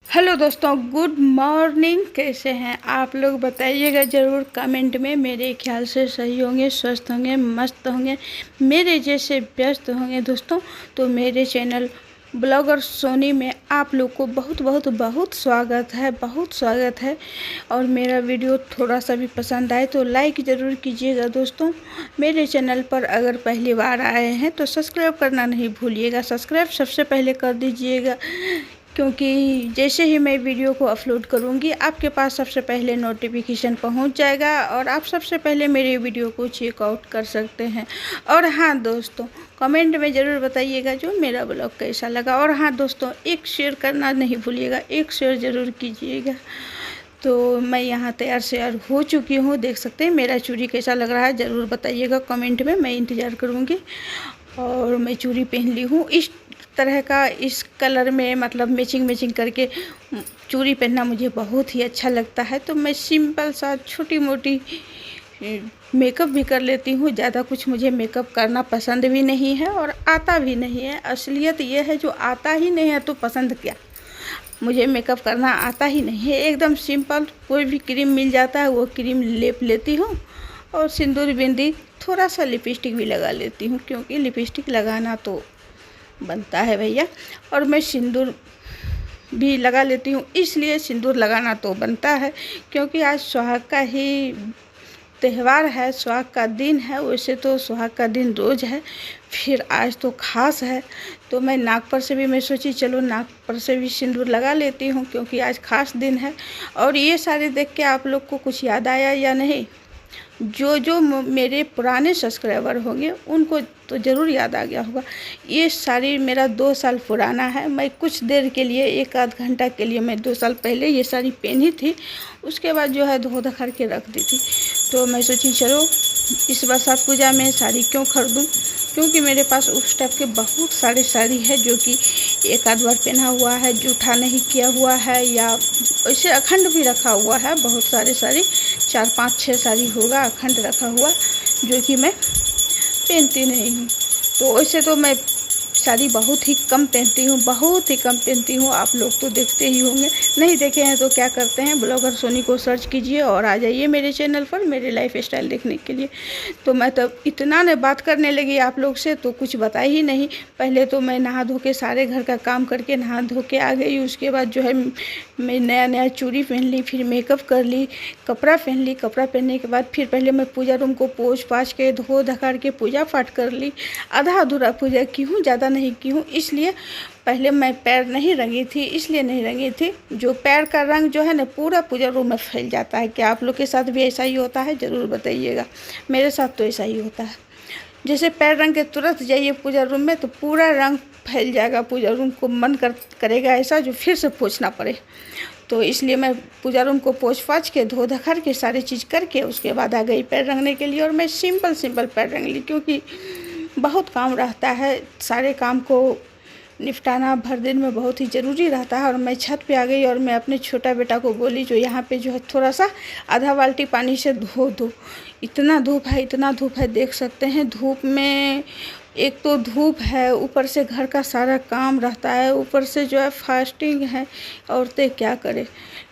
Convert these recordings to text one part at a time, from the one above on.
Hello दोस्तों, good morning. कैसे हैं आप लोग? बताइएगा ज़रूर कमेंट में। मेरे ख्याल से सही होंगे, स्वस्थ होंगे, मस्त होंगे, मेरे जैसे व्यस्त होंगे दोस्तों। तो मेरे चैनल ब्लॉगर सोनी में आप लोग को बहुत बहुत बहुत स्वागत है, बहुत स्वागत है। और मेरा वीडियो थोड़ा सा भी पसंद आए तो लाइक ज़रूर कीजिएगा दोस्तों। मेरे चैनल पर अगर पहली बार आए हैं तो सब्सक्राइब करना नहीं भूलिएगा। सब्सक्राइब सबसे पहले कर दीजिएगा, क्योंकि जैसे ही मैं वीडियो को अपलोड करूंगी आपके पास सबसे पहले नोटिफिकेशन पहुंच जाएगा और आप सबसे पहले मेरे वीडियो को चेकआउट कर सकते हैं। और हाँ दोस्तों, कमेंट में ज़रूर बताइएगा जो मेरा ब्लॉग कैसा लगा। और हाँ दोस्तों, एक शेयर करना नहीं भूलिएगा, एक शेयर ज़रूर कीजिएगा। तो मैं यहाँ तैयार शेयर हो चुकी हूँ, देख सकते हैं। मेरा चूड़ी कैसा लग रहा है ज़रूर बताइएगा कमेंट में, मैं इंतज़ार करूँगी। और मैं चूड़ी पहन ली हूँ इस तरह का, इस कलर में, मतलब मैचिंग करके चूड़ी पहनना मुझे बहुत ही अच्छा लगता है। तो मैं सिंपल सा छोटी मोटी मेकअप भी कर लेती हूँ। ज़्यादा कुछ मुझे मेकअप करना पसंद भी नहीं है और आता भी नहीं है। असलियत ये है, जो आता ही नहीं है तो पसंद क्या। मुझे मेकअप करना आता ही नहीं है। एकदम सिंपल कोई भी क्रीम मिल जाता है वो क्रीम लेप लेती हूँ और सिंदूर बिंदी, थोड़ा सा लिपस्टिक भी लगा लेती हूँ, क्योंकि लिपस्टिक लगाना तो बनता है भैया। और मैं सिंदूर भी लगा लेती हूँ, इसलिए सिंदूर लगाना तो बनता है क्योंकि आज सुहाग का ही त्यौहार है, सुहाग का दिन है। वैसे तो सुहाग का दिन रोज़ है, फिर आज तो ख़ास है। तो मैं नाक पर से भी, मैं सोची चलो नाक पर से भी सिंदूर लगा लेती हूँ, क्योंकि आज ख़ास दिन है। और ये सारे देख के आप लोग को कुछ याद आया या नहीं? जो मेरे पुराने सब्सक्राइबर होंगे उनको तो ज़रूर याद आ गया होगा। ये साड़ी मेरा 2 साल पुराना है। मैं कुछ देर के लिए, 1 आध घंटा के लिए, मैं 2 साल पहले ये साड़ी पहनी थी। उसके बाद जो है धो धखर के रख दी थी। तो मैं सोची चलो इस बरसात पूजा में साड़ी क्यों खरीदूँ, क्योंकि मेरे पास उस टाइप के बहुत सारे साड़ी है जो कि 1 आध बार पहना हुआ है, जूठा नहीं किया हुआ है, या वैसे अखंड भी रखा हुआ है। बहुत सारे साड़ी, 4 5 6 साड़ी होगा अखंड रखा हुआ, जो कि मैं पहनती नहीं हूँ। तो वैसे तो मैं साड़ी बहुत ही कम पहनती हूँ, बहुत ही कम पहनती हूँ। आप लोग तो देखते ही होंगे, नहीं देखे हैं तो क्या करते हैं, ब्लॉगर सोनी को सर्च कीजिए और आ जाइए मेरे चैनल पर मेरे लाइफ स्टाइल देखने के लिए। तो मैं तब इतना ने बात करने लगी आप लोग से तो कुछ बता ही नहीं। पहले तो मैं नहा धो के, सारे घर का काम करके नहा धो के आ गई। उसके बाद जो है मैं नया चूड़ी पहन ली, फिर मेकअप कर ली, कपड़ा पहन ली। कपड़ा पहनने के बाद फिर पहले मैं पूजा रूम को पोंछ पाछ के, धो धकार के पूजा पाठ कर ली। आधा अधूरा पूजा की हूँ, ज़्यादा नहीं की हूँ। इसलिए पहले मैं पैर नहीं रंगी थी, इसलिए नहीं रंगी थी। जो पैर का रंग जो है ना, पूरा पूजा रूम में फैल जाता है। क्या आप लोग के साथ भी ऐसा ही होता है? ज़रूर बताइएगा। मेरे साथ तो ऐसा ही होता है। जैसे पैर रंग के तुरंत जाइए पूजा रूम में तो पूरा रंग फैल जाएगा पूजा रूम को, मन करेगा ऐसा जो फिर से पोंछना पड़े। तो इसलिए मैं पूजा रूम को पोंछ पाछ के, धो धखर के, सारी चीज़ करके उसके बाद आ गई पैर रंगने के लिए। और मैं सिंपल पैर रंग ली, क्योंकि बहुत काम रहता है, सारे काम को निपटाना भर दिन में बहुत ही ज़रूरी रहता है। और मैं छत पे आ गई और मैं अपने छोटा बेटा को बोली जो यहाँ पे जो है थोड़ा सा आधा बाल्टी पानी से धो दो। इतना धूप है, इतना धूप है, देख सकते हैं। धूप में एक तो धूप है, ऊपर से घर का सारा काम रहता है, ऊपर से जो है फास्टिंग है। औरतें क्या करें,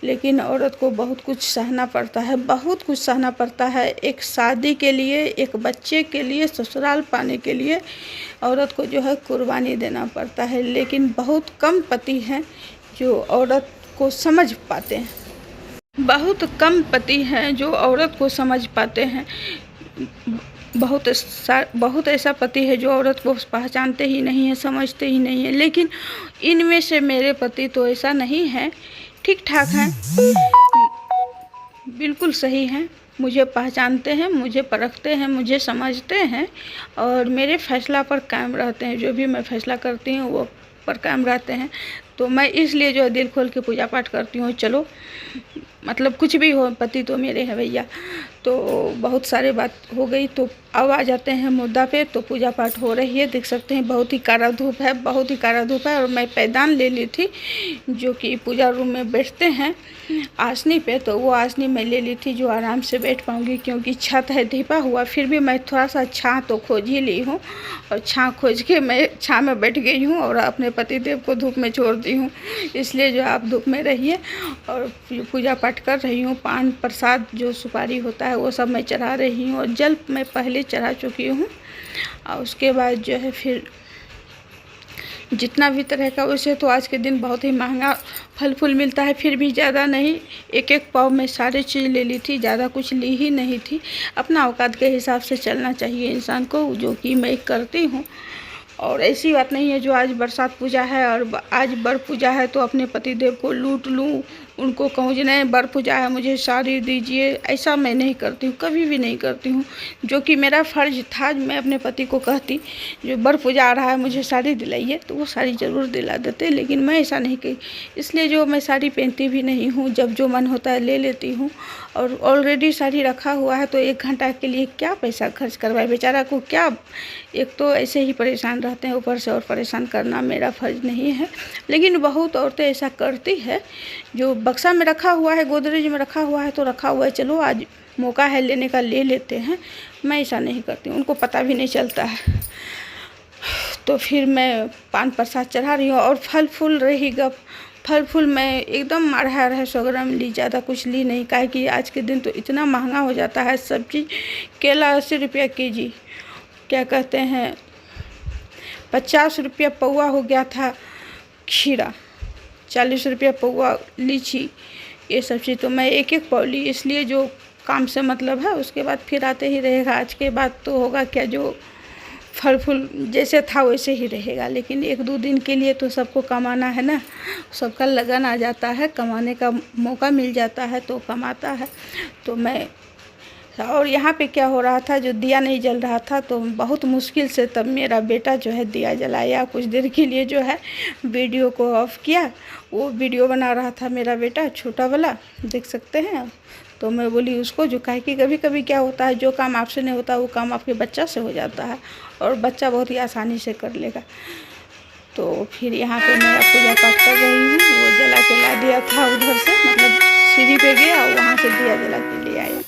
लेकिन औरत को बहुत कुछ सहना पड़ता है, बहुत कुछ सहना पड़ता है। एक शादी के लिए, एक बच्चे के लिए, ससुराल पाने के लिए औरत को जो है कुर्बानी देना पड़ता है। लेकिन बहुत कम पति हैं जो औरत को समझ पाते हैं, बहुत कम पति हैं जो औरत को समझ पाते हैं। बहुत ऐसा पति है जो औरत को पहचानते ही नहीं है, समझते ही नहीं है। लेकिन इनमें से मेरे पति तो ऐसा नहीं है, ठीक ठाक हैं, बिल्कुल सही हैं। मुझे पहचानते हैं, मुझे परखते हैं, मुझे समझते हैं और मेरे फैसला पर कायम रहते हैं। जो भी मैं फैसला करती हूँ वो पर कायम रहते हैं। तो मैं इसलिए जो है दिल खोल के पूजा पाठ करती हूँ। चलो मतलब कुछ भी हो, पति तो मेरे हैं भैया। तो बहुत सारे बात हो गई। तो अब आ जाते हैं मुद्दा पे। तो पूजा पाठ हो रही है, देख सकते हैं बहुत ही काड़ा धूप है, बहुत ही काड़ा धूप है। और मैं पैदान ले ली थी, जो कि पूजा रूम में बैठते हैं आसनी पे, तो वो आसनी मैं ले ली थी जो आराम से बैठ पाऊँगी, क्योंकि छत है ढीपा हुआ। फिर भी मैं थोड़ा सा छाँ तो खोज ही ली हूँ, और छाँ खोज के मैं छाँ में बैठ गई हूँ और अपने पतिदेव को धूप में छोड़ दी हूँ। इसलिए जो आप धूप में रहिए, और पूजा पाठ कर रही हूँ। पान प्रसाद जो सुपारी होता है वो सब मैं चढ़ा रही हूँ, और जल मैं पहले चढ़ा चुकी हूँ। और उसके बाद जो है फिर जितना भी तरह का, वैसे तो आज के दिन बहुत ही महंगा फल फूल मिलता है, फिर भी ज़्यादा नहीं, एक एक पाव में सारी चीज़ ले ली थी, ज़्यादा कुछ ली ही नहीं थी। अपना औकात के हिसाब से चलना चाहिए इंसान को, जो कि मैं करती हूँ। और ऐसी बात नहीं है जो आज बरसात पूजा है और आज बर पूजा है तो अपने पतिदेव को लूट लूँ, उनको कहूँ जी नहीं बर पूजा है मुझे साड़ी दीजिए, ऐसा मैं नहीं करती हूँ, कभी भी नहीं करती हूँ। जो कि मेरा फ़र्ज़ था, मैं अपने पति को कहती जो बर पूजा आ रहा है मुझे साड़ी दिलाइए, तो वो साड़ी ज़रूर दिला देते, लेकिन मैं ऐसा नहीं की। इसलिए जो मैं साड़ी पहनती भी नहीं हूँ, जब जो मन होता है ले लेती हूँ। और ऑलरेडी साड़ी रखा हुआ है तो 1 घंटा के लिए क्या पैसा खर्च करवाए, बेचारा को क्या। एक तो ऐसे ही परेशान रहते हैं, ऊपर से और परेशान करना मेरा फ़र्ज़ नहीं है। लेकिन बहुत औरतें ऐसा करती है, जो बक्सा में रखा हुआ है, गोदरेज में रखा हुआ है तो रखा हुआ है, चलो आज मौका है लेने का ले लेते हैं। मैं ऐसा नहीं करती, उनको पता भी नहीं चलता है। तो फिर मैं पान प्रसाद चढ़ा रही हूँ, और फल फूल रहेगा। फल फूल मैं एकदम 250 ग्राम ली, ज़्यादा कुछ ली नहीं, काहे कि आज के दिन तो इतना महंगा हो जाता है सब चीज़। केला 80 रुपया केजी, क्या कहते हैं 50 रुपया पौवा हो गया था खीरा, 40 रुपया पौवा लीची, ये सब चीज़ तो मैं एक एक पाव ली। इसलिए जो काम से मतलब है उसके बाद फिर आते ही रहेगा। आज के बाद तो होगा क्या, जो फल फूल जैसे था वैसे ही रहेगा। लेकिन 1-2 दिन के लिए तो सबको कमाना है ना, सबका लगन आ जाता है, कमाने का मौका मिल जाता है तो कमाता है। तो मैं, और यहाँ पे क्या हो रहा था, जो दिया नहीं जल रहा था तो बहुत मुश्किल से तब मेरा बेटा जो है दिया जलाया, कुछ देर के लिए जो है वीडियो को ऑफ किया। वो वीडियो बना रहा था मेरा बेटा छोटा वाला, देख सकते हैं। तो मैं बोली उसको, जो काहे कि कभी कभी क्या होता है, जो काम आपसे नहीं होता वो काम आपके बच्चा से हो जाता है, और बच्चा बहुत ही आसानी से कर लेगा। तो फिर यहाँ पे मैं पूजा पाठ कर रही हूँ। वो जला के ला दिया था उधर से, मतलब सीढ़ी पे गया और वहाँ से दिया जला के ले आया।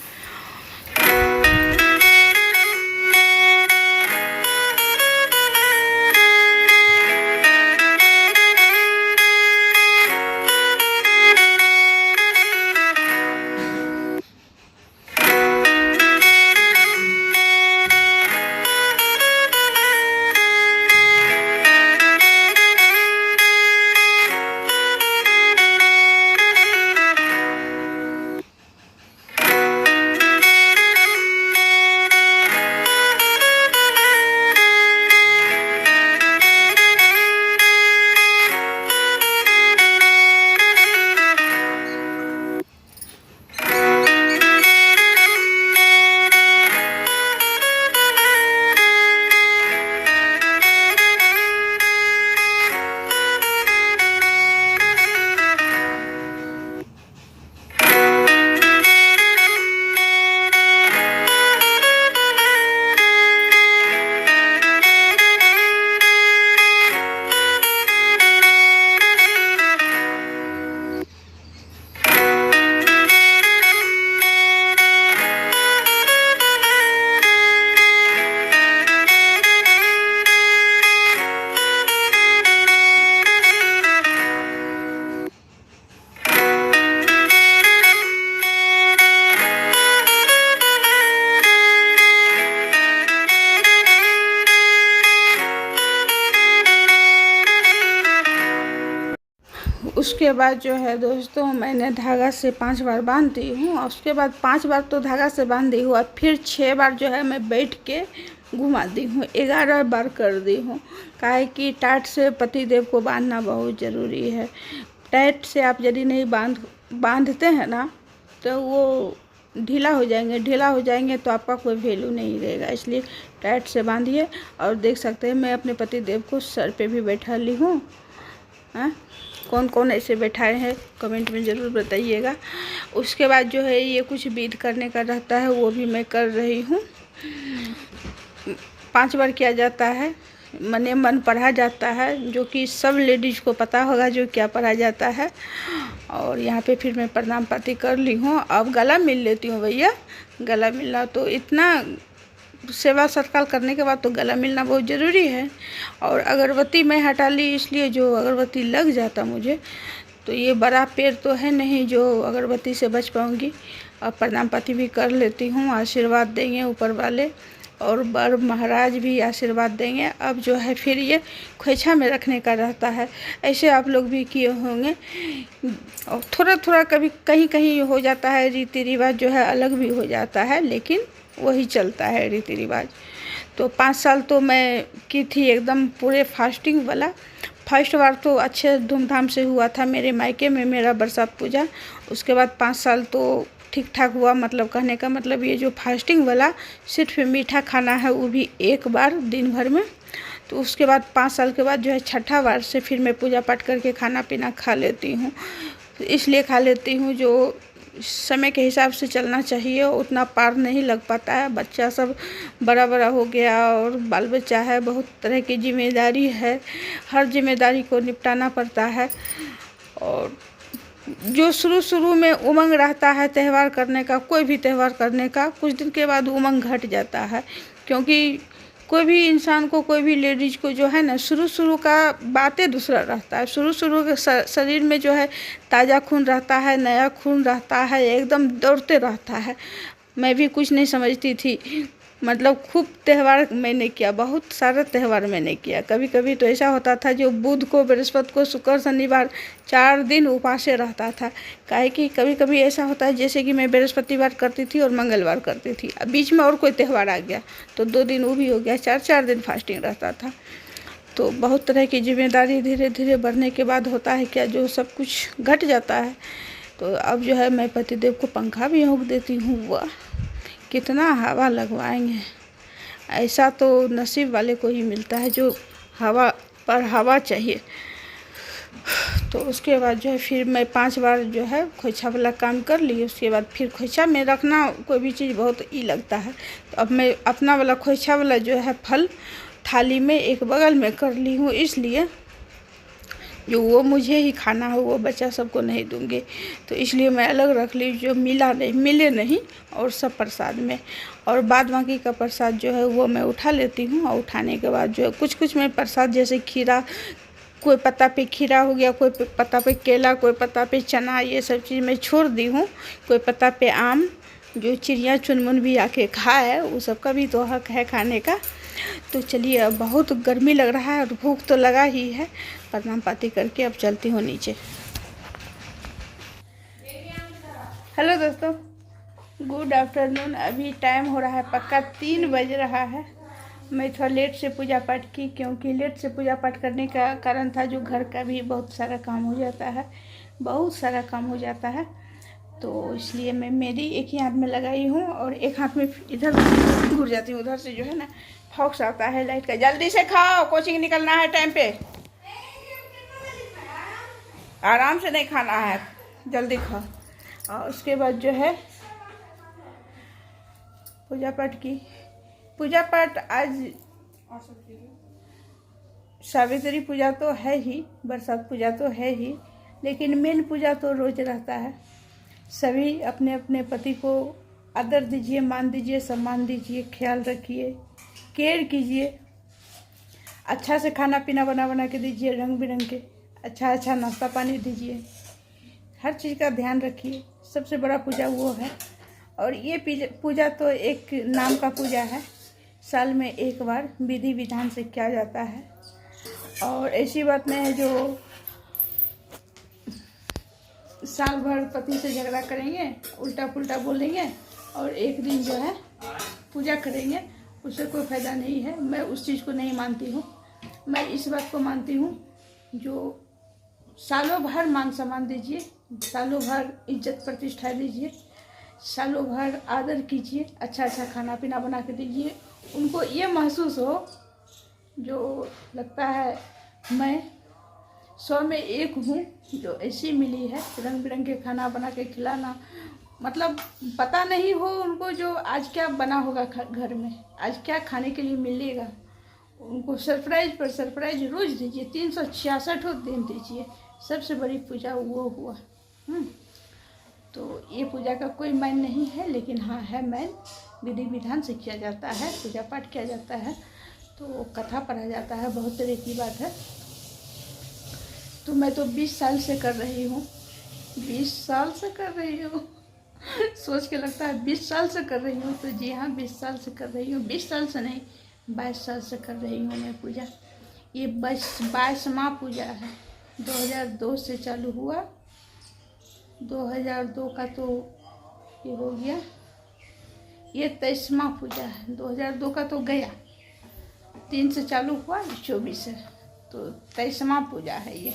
उसके बाद जो है दोस्तों, मैंने धागा से 5 बार बांध दी हूँ, और उसके बाद 5 बार तो धागा से बांध दी हूँ, और फिर 6 बार जो है मैं बैठ के घुमा दी हूँ, 11 बार कर दी हूँ। काहे कि टाइट से पतिदेव को बांधना बहुत ज़रूरी है। टाइट से आप यदि नहीं बांधते हैं ना, तो वो ढीला हो जाएंगे तो आपका कोई वैल्यू नहीं रहेगा। इसलिए टाइट से बांधिए। और देख सकते हैं मैं अपने पतिदेव को सर पे भी बैठा ली हूँ, कौन कौन ऐसे बैठाए हैं कमेंट में ज़रूर बताइएगा। उसके बाद जो है ये कुछ विध करने का रहता है, वो भी मैं कर रही हूँ। 5 बार किया जाता है, मने मन पढ़ा जाता है, जो कि सब लेडीज़ को पता होगा जो क्या पढ़ा जाता है। और यहाँ पे फिर मैं प्रणाम पाती कर ली हूँ। अब गला मिल लेती हूँ भैया। गला मिलना तो इतना सेवा सत्कार करने के बाद तो गला मिलना बहुत ज़रूरी है। और अगरबत्ती मैं हटा ली, इसलिए जो अगरबत्ती लग जाता मुझे, तो ये बड़ा पैर तो है नहीं जो अगरबत्ती से बच पाऊँगी। और प्रणाम पाती भी कर लेती हूँ। आशीर्वाद देंगे ऊपर वाले और बड़ महाराज भी आशीर्वाद देंगे। अब जो है फिर ये खोइछा में रखने का रहता है। ऐसे आप लोग भी किए होंगे। और थोड़ा थोड़ा कभी कहीं कहीं हो जाता है, रीति रिवाज जो है अलग भी हो जाता है, लेकिन वही चलता है रीति रिवाज। तो 5 साल तो मैं की थी एकदम पूरे फास्टिंग वाला। फर्स्ट बार तो अच्छे धूमधाम से हुआ था मेरे मायके में मेरा बरसात पूजा। उसके बाद 5 साल तो ठीक ठाक हुआ। मतलब कहने का मतलब ये जो फास्टिंग वाला सिर्फ मीठा खाना है, वो भी एक बार दिन भर में। तो उसके बाद 5 साल के बाद जो है छठा बार से फिर मैं पूजा पाठ करके खाना पीना खा लेती हूँ। इसलिए खा लेती हूँ जो समय के हिसाब से चलना चाहिए, उतना पार नहीं लग पाता है। बच्चा सब बड़ा बड़ा हो गया और बाल बच्चा है, बहुत तरह की जिम्मेदारी है, हर जिम्मेदारी को निपटाना पड़ता है। और जो शुरू में उमंग रहता है त्यौहार करने का, कोई भी त्यौहार करने का, कुछ दिन के बाद उमंग घट जाता है। क्योंकि कोई भी इंसान को, कोई भी लेडीज को जो है ना, शुरू का बातें दूसरा रहता है। शुरू के शरीर में जो है ताज़ा खून रहता है, नया खून रहता है, एकदम दौड़ते रहता है। मैं भी कुछ नहीं समझती थी, मतलब खूब त्यौहार मैंने किया, बहुत सारा त्यौहार मैंने किया। कभी कभी तो ऐसा होता था जो बुध को, बृहस्पति को, शुक्र, शनिवार 4 दिन उपासे रहता था। काहे कि कभी कभी ऐसा होता है जैसे कि मैं बृहस्पतिवार करती थी और मंगलवार करती थी, अब बीच में और कोई त्यौहार आ गया तो 2 दिन वो भी हो गया, 4 दिन फास्टिंग रहता था। तो बहुत तरह की जिम्मेदारी धीरे धीरे बढ़ने के बाद होता है क्या, जो सब कुछ घट जाता है। तो अब जो है मैं पतिदेव को पंखा भी होंक देती हूँ। वाह, कितना हवा लगवाएंगे। ऐसा तो नसीब वाले को ही मिलता है जो हवा पर हवा चाहिए। तो उसके बाद जो है फिर मैं 5 बार जो है खोइछा वाला काम कर ली। उसके बाद फिर खोइछा में रखना कोई भी चीज़ बहुत ई लगता है। तो अब मैं अपना वाला खोइछा वाला जो है फल थाली में एक बगल में कर ली हूँ, इसलिए जो वो मुझे ही खाना है वो बच्चा सबको नहीं दूँगी। तो इसलिए मैं अलग रख ली, जो मिले नहीं और सब प्रसाद में। और बाद बाकी का प्रसाद जो है वो मैं उठा लेती हूँ। और उठाने के बाद जो है कुछ मैं प्रसाद जैसे खीरा, कोई पत्ता पे खीरा हो गया, कोई पत्ता पे केला, कोई पत्ता पे चना, ये सब चीज़ मैं छोड़ दी हूँ। कोई पत्ता पे आम, जो चिड़िया चुनमुन भी आके खाए, वो सबका भी तो हक है खाने का। तो चलिए, अब बहुत गर्मी लग रहा है और भूख तो लगा ही है। प्रणाम पाती करके अब चलती हूँ नीचे। हेलो दोस्तों, गुड आफ्टरनून। अभी टाइम हो रहा है पक्का 3 बज रहा है। मैं थोड़ा लेट से पूजा पाठ की, क्योंकि लेट से पूजा पाठ करने का कारण था जो घर का भी बहुत सारा काम हो जाता है, बहुत सारा काम हो जाता है। तो इसलिए मैं मेहंदी एक ही हाथ में लगाई हूँ और एक हाथ में इधर घुर जाती हूँ। उधर से जो है ना फॉक्स आता है लाइट का। जल्दी से खाओ, कोचिंग निकलना है टाइम पे। आराम से नहीं खाना है, जल्दी खाओ। और उसके बाद जो है पूजा पाठ की। पूजा पाठ आज सावित्री पूजा तो है ही, बरसात पूजा तो है ही, लेकिन मेन पूजा तो रोज रहता है। सभी अपने अपने पति को आदर दीजिए, मान दीजिए, सम्मान दीजिए, ख्याल रखिए, केयर कीजिए। अच्छा से खाना पीना बना के दीजिए, रंग बिरंग के अच्छा नाश्ता पानी दीजिए। हर चीज़ का ध्यान रखिए। सबसे बड़ा पूजा वो है। और ये पूजा तो एक नाम का पूजा है, साल में एक बार विधि विधान से किया जाता है। और ऐसी बात नहीं है जो साल भर पति से झगड़ा करेंगे, उल्टा पुल्टा बोलेंगे और एक दिन जो है पूजा करेंगे, उससे कोई फ़ायदा नहीं है। मैं उस चीज़ को नहीं मानती हूँ। मैं इस बात को मानती हूँ जो सालों भर मान सम्मान दीजिए, सालों भर इज्जत प्रतिष्ठा दीजिए, सालों भर आदर कीजिए, अच्छा खाना पीना बना के दीजिए। उनको ये महसूस हो, जो लगता है मैं 100 में एक हूँ जो ऐसी मिली है, रंग बिरंगे खाना बना के खिलाना। मतलब पता नहीं हो उनको जो आज क्या बना होगा घर में, आज क्या खाने के लिए मिलेगा। उनको सरप्राइज पर सरप्राइज रोज दीजिए, 366 दिन दीजिए। सबसे बड़ी पूजा वो हुआ। तो ये पूजा का कोई मैन नहीं है, लेकिन हाँ है मैन। विधि विधान से किया जाता है, पूजा पाठ किया जाता है, तो कथा पढ़ा जाता है, बहुत तरह की बात है। तो मैं तो 20 साल से कर रही हूँ, 20 साल से कर रही हूँ। सोच के लगता है 20 साल से कर रही हूँ, तो जी हाँ 20 साल से कर रही हूँ। 20 साल से नहीं, 22 साल से कर रही हूँ मैं पूजा। ये 22वां पूजा है। 2002 से चालू हुआ, 2002 का तो ये हो गया, ये 23वां पूजा है। 2002 का तो गया, 3 से चालू हुआ, 24 है, तो 23वां पूजा है ये।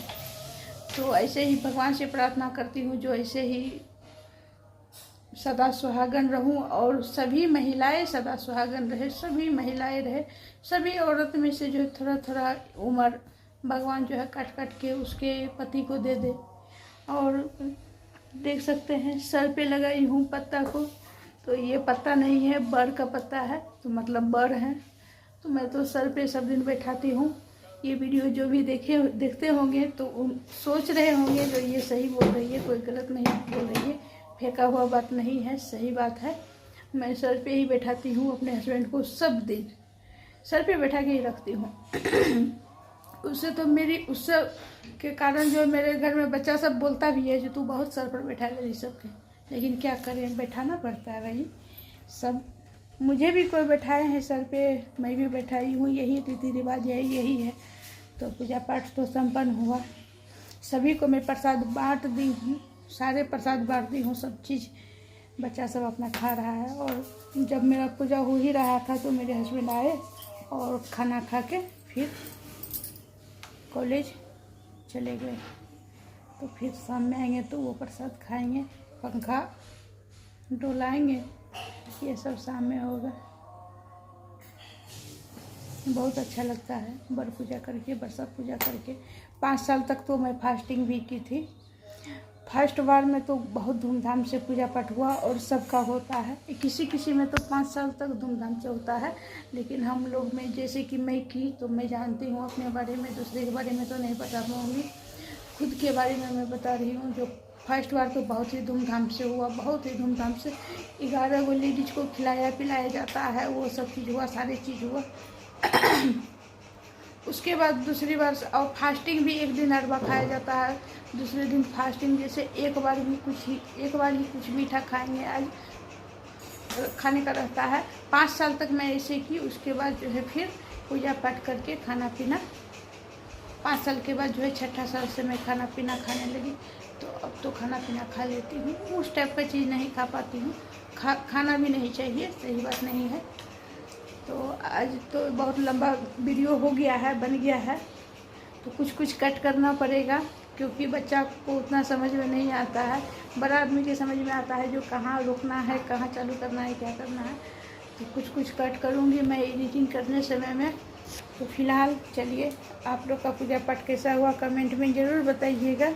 तो ऐसे ही भगवान से प्रार्थना करती हूँ जो ऐसे ही सदा सुहागन रहूं, और सभी महिलाएं सदा सुहागन रहे, सभी महिलाएं रहे, सभी औरत में से जो थोड़ा थोड़ा उम्र भगवान जो है काट काट के उसके पति को दे दे। और देख सकते हैं सर पे लगाई हूँ पत्ता को, तो ये पत्ता नहीं है, बर का पत्ता है, तो मतलब बर है। तो मैं तो सर पे सब दिन बैठाती हूँ। ये वीडियो जो भी देखते होंगे तो सोच रहे होंगे जो ये सही बोल रही है, कोई गलत नहीं बोल रही है, फेंका हुआ बात नहीं है, सही बात है। मैं सर पे ही बैठाती हूँ अपने हस्बैंड को, सब दिन सर पे बैठा के ही रखती हूँ। उससे तो मेरी उससे के कारण जो मेरे घर में बच्चा सब बोलता भी है जो तू बहुत सर पर बैठा ले सबके, लेकिन क्या करें, बैठाना पड़ता है भाई। सब मुझे भी कोई बैठाए हैं सर पे, मैं भी बैठाई हूँ, यही रीति रिवाज है, यही है। तो पूजा पाठ तो संपन्न हुआ, सभी को मैं प्रसाद बांट दी हूँ, सारे प्रसाद बांट दी हूँ, सब चीज़ बच्चा सब अपना खा रहा है। और जब मेरा पूजा हो ही रहा था तो मेरे हस्बैंड आए और खाना खा के फिर कॉलेज चले गए। तो फिर शाम में आएंगे तो वो प्रसाद खाएंगे, पंखा डोलाएंगे, ये सब शाम में होगा। बहुत अच्छा लगता है बर पूजा करके, बरसात पूजा करके। 5 साल तक तो मैं फास्टिंग भी की थी। फर्स्ट बार में तो बहुत धूमधाम से पूजा पाठ हुआ और सबका होता है, किसी किसी में तो 5 साल तक धूमधाम से होता है, लेकिन हम लोग में जैसे कि मैं की तो मैं जानती हूँ अपने बारे में, दूसरे के बारे में तो नहीं बता पाऊँगी, खुद के बारे में मैं बता रही हूँ। जो फर्स्ट बार तो बहुत ही धूमधाम से हुआ, बहुत ही धूमधाम से 11 गो लेडीज को खिलाया पिलाया जाता है, वो सब चीज़ हुआ, सारी चीज़ हुआ। उसके बाद दूसरी बार और फास्टिंग भी एक दिन अरबा खाया जाता है, दूसरे दिन फास्टिंग, जैसे एक बार ही कुछ मीठा खाएंगे आज खाने का रहता है। 5 साल तक मैं ऐसे की, उसके बाद जो है फिर पूजा पाठ करके खाना पीना, 5 साल के बाद जो है 6ठा साल से मैं खाना पीना खाने लगी। तो अब तो खाना पीना खा लेती हूँ, उस टाइप का चीज़ नहीं खा पाती हूँ, खाना भी नहीं चाहिए, सही बात नहीं है। तो आज तो बहुत लंबा वीडियो हो गया है, बन गया है, तो कुछ कट करना पड़ेगा, क्योंकि बच्चा को उतना समझ में नहीं आता है, बड़ा आदमी के समझ में आता है जो कहाँ रुकना है, कहाँ चालू करना है, क्या करना है। तो कुछ कट करूँगी मैं एडिटिंग करने समय में। तो फिलहाल चलिए, आप लोग का पूजा पाठ कैसा हुआ कमेंट में ज़रूर बताइएगा।